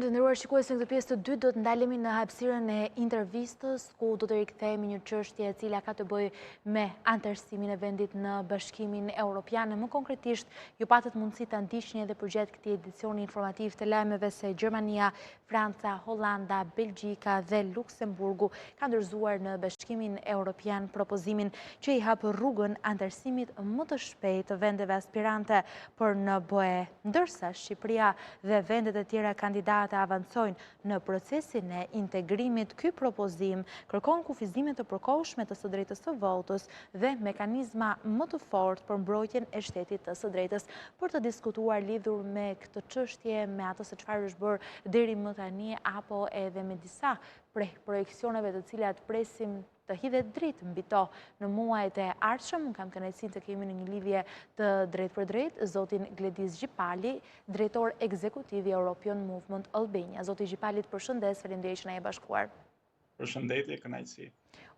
Të nderuar shikues, në këtë pjesë të dytë do të ndalemi në hapësirën e intervistës, ku do të rikthehemi një çështje e cila ka të bëjë me anëtarësimin e vendit në Bashkimin Evropian. Më konkretisht, ju patët mundësi ta ndiqni edhe përgjatë këtij edicioni informativ të lajmeve se Gjermania, Franca, Hollanda, Belgjika dhe Luksemburgu kanë dorëzuar në Bashkimin Evropian propozimin që i hap rrugën anëtarësimit më të shpejtë të vendeve aspirante për në BE, ndërsa Shqipëria dhe vendet e tjera kandidate avancojnë në procesin e integrimit. Ky propozim kërkon kufizime të përkohshme të së drejtës së votës dhe mekanizma më të fortë për mbrojtjen e shtetit të së drejtës. Për të diskutuar lidhur me këtë çështje, me atë se çfarë është bërë deri më tani apo edhe me disa prej projeksioneve të cilat presim të hidhet dritë mbi to në muajt e ardhshëm, kam kënaqësinë të kemi në një lidhje të drejtë për drejtë zotin Gledis Gjipali, drejtor ekzekutiv i European Movement Albania. Zoti Gjipali, përshëndes, faleminderit që na e bashkuar. Përshëndetje, kënaqësi.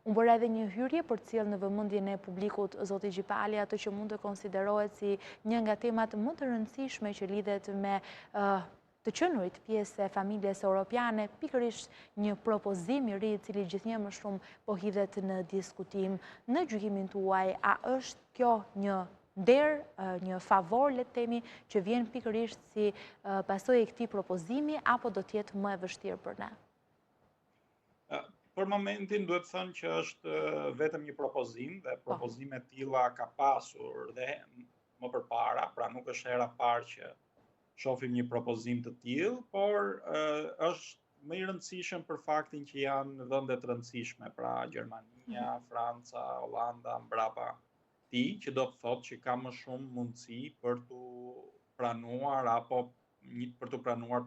Unë bëra edhe një hyrje për të cilën në vëmendjen e publikut zoti Gjipali atë që mund të konsiderohet si një nga temat më të rëndësishme që lidhet me të qenurit pjesë e familjes europiane, pikërisht një propozim i ri i cili gjithnjë më shumë po hidhet në diskutim. Në gjykimin tuaj, a është kjo një nder, një favor, le të themi, që vjen pikërisht si pasojë e këtij propozimi apo do të jetë më e vështirë për ne? Për momentin duhet të thënë që është vetëm një propozim dhe propozime të tilla ka pasur dhe më përpara, pra nuk është hera e parë që shohim një propozim të tillë, por është më i rëndësishëm për faktin që janë vende të rëndësishme, pra Gjermania, Franca, Hollanda mbrapa tij, që do të thotë që ka më shumë mundësi për të pranuar apo për të pranuar